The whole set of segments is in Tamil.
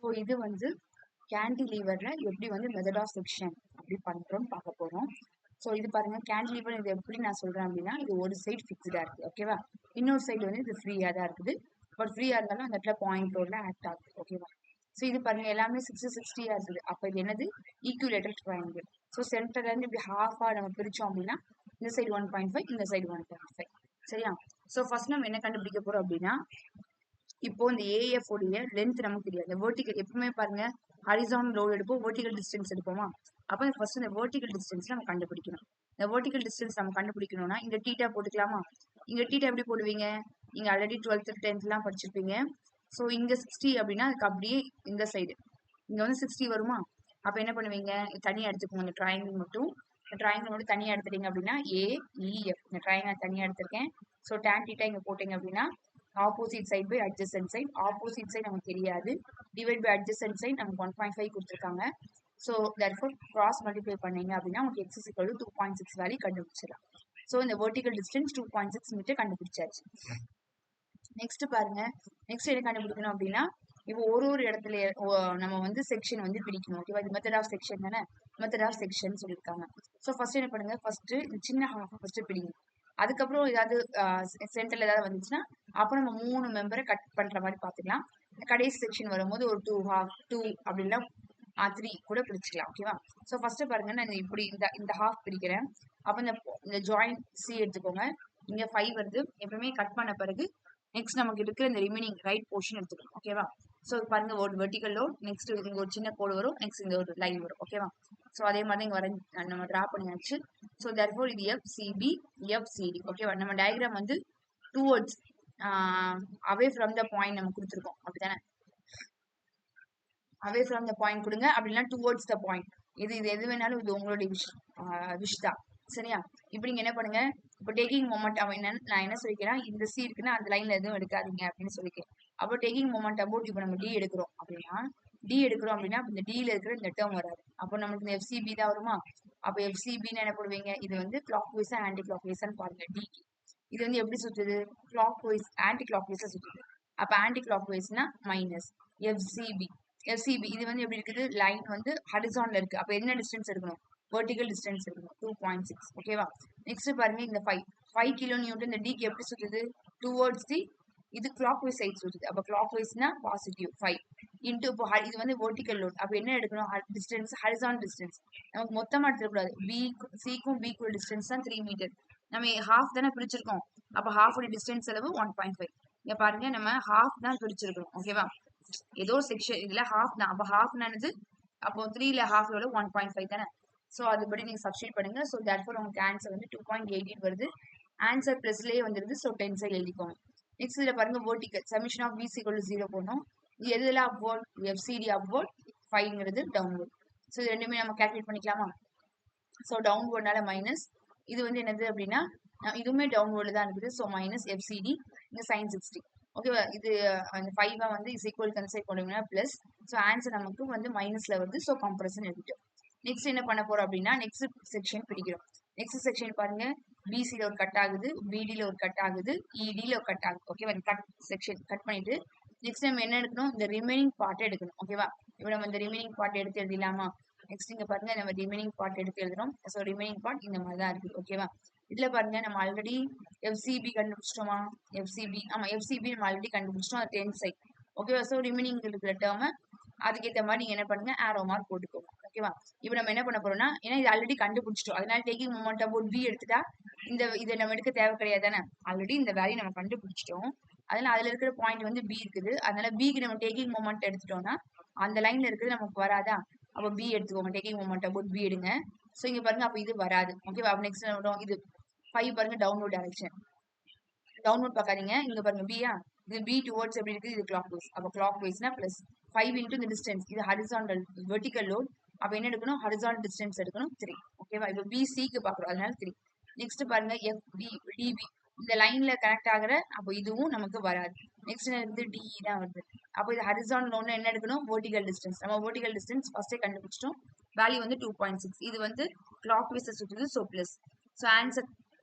ஸோ இது வந்து கேண்டிலீவர்ல எப்படி வந்து மெத்தட் ஆஃப் செக்ஷன் அப்படி பண்றோம்னு பார்க்க போறோம். ஸோ இது பாருங்க, கேண்டிலீவர் இது எப்படி நான் சொல்றேன் அப்படின்னா, இது ஒரு சைடு ஃபிக்ஸ்டா இருக்கு, ஓகேவா? இன்னொரு சைடு வந்து இது ஃப்ரீயா தான் இருக்குது. பட் ஃப்ரீயா இருந்தாலும் அந்த இடத்துல பாயிண்ட் ரோட்ல ஆக்ட் ஆகுது, ஓகேவா? ஸோ இது பாருங்க, எல்லாமே 60-60 இருக்குது. அப்ப இது என்னது? Equilateral triangle. ஸோ சென்டர்ல இருந்து இப்படி ஹாஃபா நம்ம பிரிச்சோம் அப்படின்னா, இந்த சைடு 1.5, இந்த சைடு 1.5. சரியா? ஸோ ஃபர்ஸ்ட் நம்ம என்ன கண்டுபிடிக்க போறோம் அப்படின்னா, இப்போ இந்த ஏஎஃப் உடைய லென்த் நமக்கு தெரியாது. வெர்டிகல் எப்பவுமே பாருங்க, ஹரிசான் லோட் எடுப்போம், வெர்டிகல் டிஸ்டன்ஸ் எடுப்போமா? அப்ப ஃபர்ஸ்ட் இந்த வெர்டிகல் டிஸ்டன்ஸ் நம்ம கண்டுபிடிக்கணும். இந்த வெர்டிகல் டிஸ்டன்ஸ் நம்ம கண்டுபிடிக்கணும்னா இங்க டீட்டா போட்டுக்கலாமா? இங்க டீட்டா எப்படி போடுவீங்க? நீங்க ஆல்ரெடி 12th 10th எல்லாம் படிச்சிருப்பீங்க. ஸோ இங்க 60 அப்படின்னா அதுக்கு அப்படியே இந்த சைடு இங்க வந்து 60 வருமா? அப்ப என்ன பண்ணுவீங்க? தனியா எடுத்துக்கோங்க இந்த ட்ரையாங்கிள் மட்டும். இந்த ட்ரையாங்கிள் மட்டும் தனியா எடுத்துட்டீங்க அப்படின்னா ஏஇஎஃப், இந்த ட்ரையாங்கிள் தனியா எடுத்திருக்கேன். ஸோ tan θ இங்க போட்டீங்க அப்படின்னா opposite side by adjacent side. Opposite side நமக்கு தெரியாது, டிவைட் பை அட்ஜசன்ட் சைட் நமக்கு 1.5 கொடுத்துருக்காங்க. ஸோ therefore கிராஸ் மல்டிப்ளை பண்ணீங்க அப்படின்னா உங்களுக்கு x is equal to 2.6 value கண்டுபிடிச்சிடலாம். ஸோ இந்த வெர்டிகல் டிஸ்டன்ஸ் 2.6 மீட்டர் கண்டுபிடிச்சாச்சு. நெக்ஸ்ட் பாருங்க, நெக்ஸ்ட் என்ன கண்டுபிடிக்கணும் அப்படின்னா, இப்போ ஒரு ஒரு இடத்துல நம்ம வந்து செக்ஷன் வந்து பிரிக்கணும், ஓகேவா? இது மெத்தட் ஆஃப் செக்ஷன் தானே, மெத்தட் ஆஃப் செக்ஷன் சொல்லியிருக்காங்க. ஸோ ஃபர்ஸ்ட் என்ன பண்ணுங்க, ஃபர்ஸ்ட் இந்த சின்ன ஹாஃப் ஃபர்ஸ்ட் பிடிங்க. அதுக்கப்புறம் ஏதாவது சென்டர்ல ஏதாவது வந்துச்சுன்னா அப்புறம் நம்ம 3 மெம்பரை கட் பண்ற மாதிரி பாத்துக்கலாம். கடைசி செக்ஷன் வரும்போது ஒரு 2 அப்படின்னா 3 கூட பிரிச்சுக்கலாம், ஓகேவா? ஸோ ஃபர்ஸ்ட் பாருங்க, நான் இப்படி இந்த ஹாஃப் பிரிக்கிறேன். அப்ப இந்த ஜாயிண்ட் சி எடுத்துக்கோங்க. இங்க 5 வருது. எப்பவுமே கட் பண்ண பிறகு நெக்ஸ்ட் நமக்கு இருக்கிற இந்த ரிமைனிங் ரைட் போர்ஷன் எடுத்துக்கணும், ஓகேவா? ஸோ பாருங்க, ஒரு வெர்டிகல் லோட், நெக்ஸ்ட் இங்க ஒரு சின்ன கோடு வரும், நெக்ஸ்ட் இந்த ஒரு லைன் வரும், ஓகேவா? ஸோ அதே மாதிரி இங்க வர நம்ம டிரா பண்ணியாச்சு. ஸோ therefore இது எஃப்சிபி எஃப்சிடி, ஓகேவா? நம்ம டயக்ராம் வந்து towards away from the point நம்ம கொடுத்துருக்கோம், அப்படித்தானே? அவே ஃப்ரம் த பாயிண்ட் கொடுங்க, அப்படின்னா டுவர்ட்ஸ் த பாயிண்ட். இது இது எது வேணாலும் இது உங்களுடைய விஷ் தான், சரியா? இப்போ நீங்க என்ன பண்ணுங்க, இப்போ டேக்கிங் மொமெண்ட் அவன் என்ன, நான் என்ன சொல்லிக்கிறேன், இந்த சி இருக்குன்னா அந்த லைன்ல எதுவும் எடுக்காதீங்க அப்படின்னு சொல்லிக்கிறேன். அப்போ டேக்கிங் மொமெண்ட் அபவுட் இப்போ நம்ம டி எடுக்கிறோம் அப்படின்னா, இந்த டில இருக்கிற இந்த டேர்ம் வராது. அப்போ நமக்கு இந்த எஃப்சிபி தான் வருமா? அப்போ எஃப்சிபின்னு என்ன பண்ணுவீங்க, இது வந்து கிளாக் வைஸா ஆன்டி கிளாக் வைஸான்னு பாருங்க. டிக்கு இது வந்து எப்படி சுத்துது? கிளாக் வைஸ் ஆன்டி கிளாக் வைஸா சுத்துது. அப்ப ஆன்டி கிளாக் வைஸ்னா மைனஸ் எஃப்சிபி. எஃப்சிபி இது வந்து எப்படி இருக்குது? லைன் வந்து ஹரிசான்ல இருக்கு. அப்ப என்ன டிஸ்டன்ஸ் எடுக்கணும்? வெர்டிகல் டிஸ்டன்ஸ் எடுக்கணும், 2.6, ஓகேவா? நெக்ஸ்ட் பாருங்க, இந்த 5 கிலோ நியூட்டன் இந்த டிக்கு எப்படி சுத்துது? டுவர்ட்ஸ் தி இது கிளாக் வைஸ் சைட் சுத்துது. அப்ப கிளாக் வைஸ்னா பாசிட்டிவ் 5 இன்டு இப்போ இது வந்து வெர்டிகல் லோட். அப்ப என்ன எடுக்கணும்? Distance horizon distance. நமக்கு மொத்தமா எடுத்துக்கூடாது. பி சிக்கும் பிக்கும் டிஸ்டன்ஸ் தான் 3 மீட்டர். நம்ம ஹாஃப் தானே பிரிச்சிருக்கோம். அப்ப ஹாஃப் டிஸ்டன்ஸ் அளவு 1.5. இங்க பாருங்க, நம்ம ஹாஃப் தான் பிரிச்சிருக்கோம், ஓகேவா? ஏதோ செக்ஷன் இதுல ஹாஃப் தான். அப்ப ஹாஃப் என்னது? அப்போ 3ல ஹாஃப் எவ்வளவு? 1.5 தானே? ஸோ அதுபடி நீங்க சப்ஸ்டிட் பண்ணுங்க. ஸோ therefore உங்களுக்கு ஆன்சர் வந்து 2.88 வருது. ஆன்சர் பிளஸ்லயே வந்துருது. ஸோ 10 சைடு எழுதிக்கோங்க. நெக்ஸ்ட் இதுல பாருங்க, வெர்டிகல் சமிஷன் ஆஃப் பிசி = 0 போடணும். இது எதுல அப்வர்ட்? எஃப்சிடி அப்வர்ட், 5ங்கிறது டவுன்வர்ட். ஸோ இது ரெண்டுமே நம்ம கால்குலேட் பண்ணிக்கலாமா? ஸோ டவுன்வர்ட்னால மைனஸ், இது வந்து என்னது அப்படின்னா இதுவுமே டவுன்வர்டு தான் இருக்குது. ஸோ மைனஸ் எஃப்சிடி, இங்க சைன் 60, ஓகேவா? இது அந்த 5 வந்து இஸ் ஈக்குவல் கன்சிடர் பண்ணுவீங்கன்னா பிளஸ். ஸோ ஆன்சர் நமக்கு வந்து மைனஸ்ல வருது. ஸோ கம்ப்ரஷன் எடுத்துட்டோம். நெக்ஸ்ட் என்ன பண்ண போறோம் அப்படின்னா, நெக்ஸ்ட் செக்ஷன் பிடிக்கிறோம். நெக்ஸ்ட் செக்ஷன் பாருங்க, பிசில ஒரு கட் ஆகுது, பிடில ஒரு கட் ஆகுது, இடில ஒரு கட் ஆகுது, ஓகேவா? கட் செக்ஷன் கட் பண்ணிட்டு நெக்ஸ்ட் நம்ம என்ன எடுக்கணும்? இந்த ரிமைனிங் பார்ட் எடுக்கணும், ஓகேவா? இப்போ நம்ம இந்த ரிமைனிங் பார்ட் எடுத்து எழுதிடலாமா? நெக்ஸ்ட் இங்க பாருங்க, நம்ம ரிமைனிங் பார்ட் எடுத்து எழுதுறோம். ஸோ ரிமைனிங் பார்ட் இந்த மாதிரி தான் இருக்கு, ஓகேவா? இதுல பாருங்க, நம்ம ஆல்ரெடி எஃப்சிபி கண்டுபிடிச்சிட்டோமா? எஃப்சிபி, ஆமா, எஃப்சிபி நம்ம ஆல்ரெடி கண்டுபிடிச்சிட்டோம், அது 10 சைட், ஓகேவா? ஸோ ரிமைனிங் இருக்கிற டேர்ம் அதுக்கேற்ற மாதிரி நீங்க என்ன பண்ணுங்க, ஆரோ மார்க் போட்டுக்கோங்க, ஓகேவா? இப்போ நம்ம என்ன பண்ண போறோம்னா, ஏன்னா இது ஆல்ரெடி கண்டுபிடிச்சிட்டோம், அதனால டேக்கிங் மொமெண்ட் அபவுட் பி எடுத்துட்டா இதை நம்ம எடுக்க தேவை கிடையாது தானே? ஆல்ரெடி இந்த வேல்யூ நம்ம கண்டுபிடிச்சிட்டோம். அதனால அதுல இருக்கிற பாயிண்ட் வந்து பி இருக்குது. அதனால பிக்கு நம்ம டேக்கிங் மொமெண்ட் எடுத்துட்டோம்னா அந்த லைன்ல இருக்கிறது நமக்கு வராதா? அப்ப பி எடுத்துக்கோங்க, டேக்கிங் மொமெண்ட் அபவுட் பி எடுங்க. சோ இங்க பாருங்க, அப்ப இது வராது, ஓகேவா? அப்ப நெக்ஸ்ட் இது 5 பாருங்க, டவுன்வர்ட் டைரக்ஷன். டவுன்வர்ட் பார்க்காதீங்க, இங்க பாருங்க பியா, இது பி டுவர்ட்ஸ் எப்படி இருக்கு? இது கிளாக் வைஸ். அப்ப கிளாக் வைஸ்னா பிளஸ் 5 இன்டு இந்த டிஸ்டன்ஸ், இது ஹரிசாண்டல் வெர்டிகல் லோட். அப்ப என்ன எடுக்கணும்? ஹரிசாண்டல் டிஸ்டன்ஸ் எடுக்கணும், 3, ஓகேவா? இப்ப பிசிக்கு பாக்குறோம், அதனால 3. நெக்ஸ்ட் பாருங்க, டிபி இந்த லைன்ல கனெக்ட் ஆகுற, அப்போ இதுவும் நமக்கு வராது. நெக்ஸ்ட் வந்து டி தான் வருது. அப்போ இது ஹரிசாண்டல் ஒன்று என்ன எடுக்கணும்? Vertical distance. நம்ம வெர்டிகல் டிஸ்டன்ஸ் ஃபர்ஸ்டே கண்டுபிடிச்சிட்டோம். வேல்யூ வந்து 2.6. இது வந்து கிளாக் வைஸ் சுற்றுது, so plus. So answer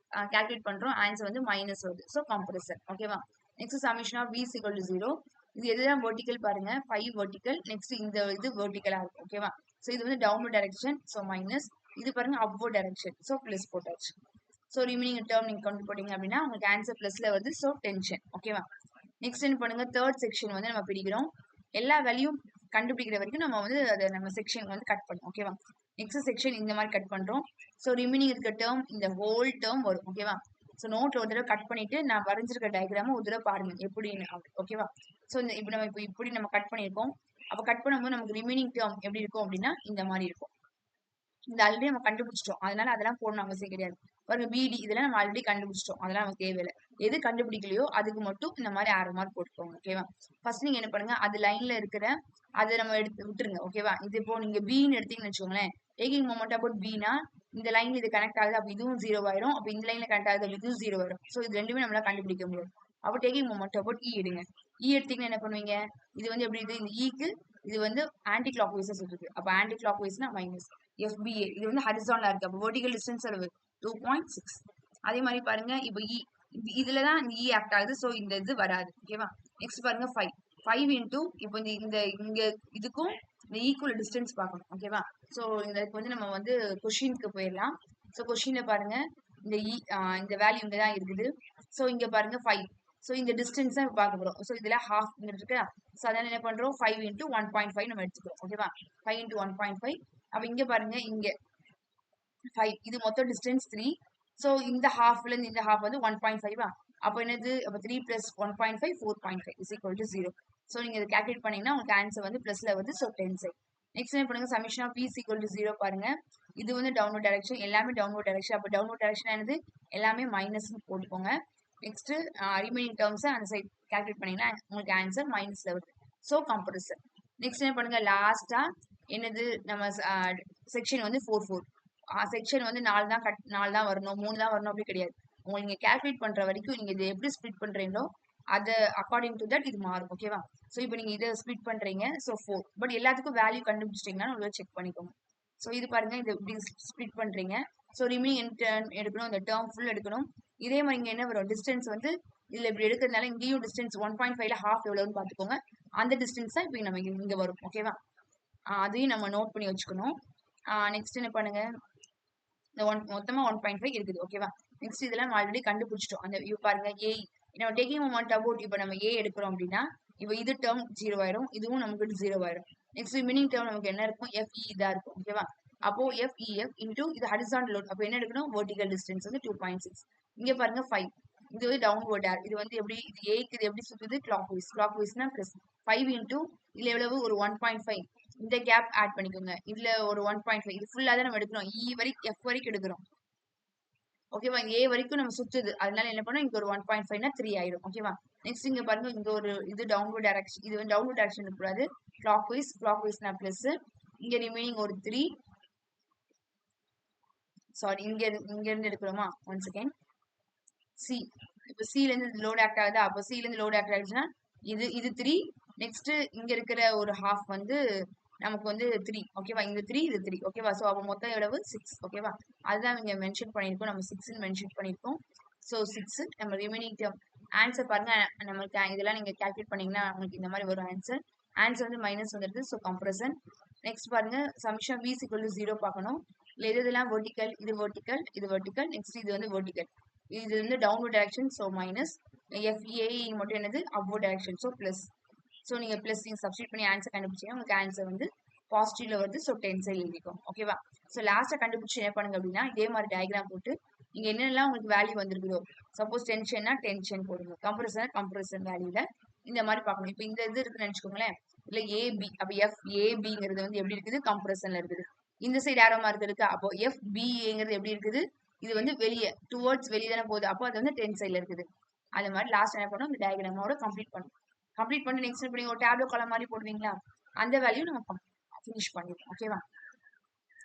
calculate பண்றோம். ஆன்சர் வந்து மைனஸ் வருது. ஸோ கம்ப்ரஷன், ஓகேவா? Next summation of v = 0. இது எதுதான் வெர்டிக்கல் பாருங்க 5 வெர்டிக்கல் நெக்ஸ்ட் இந்த இது வெர்டிக்கலா இருக்கும் ஓகேவா. ஸோ இது வந்து டவுன்வர்ட் டைரக்ஷன் ஸோ மைனஸ், இது பாருங்க அப்வர்ட் டைரக்ஷன் ஸோ பிளஸ் போட்டாச்சு. ஸோ ரிமைனிங் டேர்ம் நீங்க கொண்டு போட்டீங்க அப்படின்னா உங்களுக்கு ஆன்சர் பிளஸ்ல வருது. ஸோ டென்ஷன் ஓகேவா. நெக்ஸ்ட் என்ன பண்ணுங்க தேர்ட் செக்ஷன் வந்து நம்ம பிடிக்கிறோம். எல்லா வேல்யூம் கண்டுபிடிக்கிற வரைக்கும் நம்ம வந்து அதை நம்ம செக்ஷன் வந்து கட் பண்ணும் ஓகேவா. நெக்ஸ்ட் செக்ஷன் இந்த மாதிரி கட் பண்றோம். ஸோ ரிமைனிங் இருக்க டேர்ம் இந்த ஹோல் டேர்ம் வரும் ஓகேவா. ஸோ நோட்ல ஒரு தடவை கட் பண்ணிட்டு நான் வரைஞ்சிருக்க டயக்ராம ஒரு தடவை பாருங்க எப்படின்னு ஓகேவா. ஸோ இந்த இப்படி நம்ம இப்போ இப்படி நம்ம கட் பண்ணியிருக்கோம். அப்போ கட் பண்ணும்போது நமக்கு ரிமைனிங் டேர்ம் எப்படி இருக்கும் அப்படின்னா இந்த மாதிரி இருக்கும். இந்த ஆல்ரெடி நம்ம கண்டுபிடிச்சிட்டோம், அதனால அதெல்லாம் போடணும் அவசியம் கிடையாது. பாருங்க பிடி இதெல்லாம் நம்ம ஆல்ரெடி கண்டுபிடிச்சிட்டோம், அதெல்லாம் நமக்கு தேவையில்லை. எது கண்டுபிடிக்கலையோ அதுக்கு மட்டும் இந்த மாதிரி ஆரோ மார்க் போட்டுக்கோங்க ஓகேவா. ஃபர்ஸ்ட் நீங்க என்ன பண்ணுங்க அது லைன்ல இருக்கிற அதை நம்ம எடுத்து விட்டுருங்க ஓகேவா. இது இப்போ நீங்க பின்னு எடுத்தீங்கன்னு வச்சுக்கோங்களேன், டேக்கிங் மொமெண்ட் அபவுட் பினா இந்த லைன்ல இது கனெக்ட் ஆகுது அப்ப இதுவும் 0 ஆயிரும், அப்ப இந்த லைன்ல கனெக்ட் ஆகுது அப்ப இதுவும் 0 வரும். ஸோ இது ரெண்டுமே நம்மளால கண்டுபிடிக்க முடியாது. அப்ப டேக்கிங் மொமெண்ட் அபவுட் இ எடுங்க. இ எடுத்தீங்கன்னா என்ன பண்ணுவீங்க, இது வந்து எப்படி இது இந்த ஈக்கு இது வந்து ஆன்டி கிளாக் வைஸா சொல்றது, அப்ப ஆன்டி கிளாக் வைஸ்னா மைனஸ் FBA இது வந்து ஹரிசாண்டலா இருக்கு, அப்ப வெர்டிகல் டிஸ்டன்ஸ் அளவு 2.6. அதே மாதிரி பாருங்க இப்போ இ இதுலதான் இந்த இ ஆக்ட் ஆகுது, ஸோ இந்த இது வராது ஓகேவா. நெக்ஸ்ட் பாருங்க 5 இன்டூ இப்போ இந்த இங்க இதுக்கும் இந்த ஈக்குவல் டிஸ்டன்ஸ் பார்க்கணும் ஓகேவா. ஸோ இதுக்கு வந்து நம்ம வந்து கொஷினுக்கு போயிடலாம். ஸோ கொஷின்ல பாருங்க இந்த இந்த வேல்யூ இங்க தான் இருக்குது. ஸோ இங்க பாருங்க 5. ஸோ இந்த டிஸ்டன்ஸ் தான் பார்க்க போறோம். ஸோ இதுல ஹாஃப் இருக்கு. ஸோ அதனால என்ன பண்றோம் 5 இன்டூ 1.5 நம்ம எடுத்துக்கிறோம் ஓகேவா. 5 இன்டூ 1.5. அப்ப இங்க பாருங்க இங்க 5 இது மொத்தம் டிஸ்டன்ஸ் 3. ஸோ இந்த ஹாஃப்ல இருந்து இந்த ஹாஃப் வந்து 1.5. அப்போ என்னது அப்போ 3 plus 1.5 4.5 is equal to 0. So நீங்க இதை கால்குலேட் பண்ணீங்கன்னா உங்களுக்கு ஆன்சர் வந்து பிளஸ்ல வருது. ஸோ 10 நெக்ஸ்ட் என்ன பண்ணுங்க summation of p is equal to 0 பாருங்க. இது வந்து டவுன்வர்ட் டைரக்ஷன், எல்லாமே டவுன்வர்ட் டைரக்ஷன். அப்போ டவுன்வர்ட் டைரக்ஷன் என்னது எல்லாமே மைனஸ் போட்டுக்கோங்க. நெக்ஸ்ட் ரிமைனிங் டேர்ம்ஸ் அந்த சைட் கால்குலேட் பண்ணீங்கன்னா உங்களுக்கு ஆன்சர் மைனஸ்ல வருது. So compressor. நெக்ஸ்ட் என்ன பண்ணுங்க லாஸ்டா என்னது நம்ம செக்ஷன் வந்து 4 செக்ஷன் வந்து 4 தான் வரணும் 3 தான் வரணும் அப்படி கிடையாது. உங்களுக்கு நீங்க கால்குலேட் பண்ற வரைக்கும் நீங்க இதை எப்படி ஸ்ப்ளிட் பண்றீங்களோ அது அக்கார்டிங் டு தட் இது மாறும் ஓகேவா. ஸோ இப்போ நீங்க இதை ஸ்ப்ளிட் பண்றீங்க ஸோ 4, பட் எல்லாத்துக்கும் வேல்யூ கண்டுபிடிச்சிட்டீங்கன்னா உங்களை செக் பண்ணிக்கோங்க. ஸோ இது பாருங்க இது இப்படி ஸ்ப்ளிட் பண்றீங்க. ஸோ ரிமைனிங் டேர்ம் எடுக்கணும், இந்த டேர்ம் ஃபுல் எடுக்கணும். இதே மாதிரி இங்க என்ன வரும் டிஸ்டன்ஸ் வந்து இதுல இப்படி எடுக்கிறதுனால இங்கேயும் டிஸ்டன்ஸ் 1.5ல ஹாஃப் எவ்வளவுன்னு பாத்துக்கோங்க. அந்த டிஸ்டன்ஸ் தான் இப்போ நம்ம இங்க வரும் ஓகேவா. அதையும் நம்ம நோட் பண்ணி வச்சுக்கணும். நெக்ஸ்ட் என்ன பண்ணுங்க இந்த மொத்தமா 1.5 இருக்குது ஓகேவா. நெக்ஸ்ட் இதெல்லாம் ஆல்ரெடி கண்டுபிடிச்சிட்டோம். அந்த வியூ பாருங்க ஏ நம்ம டேக்கிங் மொமெண்ட் அபவுட் இப்போ நம்ம ஏ எடுக்கிறோம் அப்படின்னா இப்போ இது டேர்ம் 0 ஆயிரும், இதுவும் நமக்கு 0 ஆயிரும். நெக்ஸ்ட் ரிமைனிங் டேர்ம் நமக்கு என்ன இருக்கும் FE இதா இருக்கும் ஓகேவா. அப்போ FEF இன்டூ இது ஹரிசாண்டல் லோட், அப்போ என்ன எடுக்கணும் வெர்டிகல் டிஸ்டன்ஸ் வந்து 2.6. இங்க பாருங்க 5 இது வந்து டவுன்வர்ட் ஏர், இது வந்து எப்படி இது ஏக்கு இது எப்படி சுத்துது கிளாக் வைஸ்னா பிளஸ் 5 இன்டூ இதுல எவ்வளவு ஒரு 1.5 இந்த கேப் ஆட் பண்ணிக்கோங்க. இதுல ஒரு 1.5 இது ஃபுல்லா தான் நம்ம எடுக்கிறோம், இ வரைக்கும் F வரைக்கும் எடுக்கிறோம் ஓகேவா. ஏ வரைக்கும் நம்ம சுத்துது, அதனால என்ன பண்ணோம் இங்க ஒரு 1.5னா 3 ஆயிடும் ஓகேவா. நெக்ஸ்ட் இங்க பாருங்க இங்க ஒரு இது டவுன்வர்ட் டைரக்ஷன், இது வந்து டவுன்வர்ட் டைரக்ஷன் இருக்கக்கூடாது கிளாக் வைஸ்னா பிளஸ். இங்க ரிமைனிங் ஒரு 3 சாரி இங்க இருந்து எடுக்கிறோமா 1 செகண்ட். சி இப்போ சில இருந்து லோட் ஆக்ட் ஆகுதா, அப்போ சில இருந்து லோட் ஆக்ட் ஆயிடுச்சுன்னா இது 3. நெக்ஸ்ட் இங்க இருக்கிற ஒரு ஹாஃப் வந்து நமக்கு வந்து 3 ஓகேவா. இந்த 3 இது 3 ஓகேவா. ஸோ அப்போ மொத்தம் எவ்வளவு 6 ஓகேவா. அதுதான் இங்க மென்ஷன் பண்ணியிருக்கோம், நம்ம 6 மென்ஷன் பண்ணியிருக்கோம். ஸோ 6 நம்ம ரிமைனிங் டேர்ம் ஆன்சர் பாருங்க. நம்மளுக்கு இதெல்லாம் நீங்க கால்குலேட் பண்ணீங்கன்னா உங்களுக்கு இந்த மாதிரி வரும் ஆன்சர். ஆன்சர் வந்து மைனஸ் வந்துடுது. So compression. நெக்ஸ்ட் பாருங்க சமிஷன் V is equal to 0 பார்க்கணும். இல்லை இதெல்லாம் வெர்டிக்கல், இது வெர்டிக்கல், இது வெர்டிக்கல். நெக்ஸ்ட் இது வந்து வெர்டிக்கல், இது வந்து downward direction so minus. FEA மட்டும் என்னது upward direction so plus. So நீங்க பிளஸ் நீங்க சப்ஸ்டிட் பண்ணி ஆன்சர் கண்டுபிடிச்சீங்கன்னா உங்களுக்கு ஆன்சர் வந்து பாசிட்டிவ்ல வருது. ஸோ 10 எழுதிக்கும் ஓகேவா. ஸோ லாஸ்ட்டா கண்டுபிடிச்சு என்ன பண்ணுங்க அப்படின்னா இதே மாதிரி டயக்ராம் போட்டு நீங்க என்னெல்லாம் உங்களுக்கு வேல்யூ வந்திருக்குதோ சப்போஸ் டென்ஷன்னா டென்ஷன் போடுங்க, கம்ப்ரஷன் வேல்யூல இந்த மாதிரி பார்க்கணும். இப்போ இந்த இது இருக்குன்னு நினைச்சுக்கோங்களேன், இல்ல AB அப்ப FABங்கிறது வந்து எப்படி இருக்குது கம்ப்ரஷன்ல இருக்குது. இந்த சைடு ஆரோ மார்க் இருக்கு, அப்போ FBAங்கிறது எப்படி இருக்குது இது வந்து வெளியே டுவர்ட்ஸ் வெளியே தானே போகுது, அப்போ அது வந்து 10 சைட்ல இருக்குது. அது மாதிரி லாஸ்ட் என்ன பண்ணும் இந்த டயக்ராமோட கம்ப்ளீட் பண்ணி நெக்ஸ்ட் இப்படி ஒரு டேப்லோ காலம் மாதிரி போடுவீங்களா, அந்த வேல்யூ நம்ம ஃபினிஷ் பண்ணிடுவோம் ஓகேவா.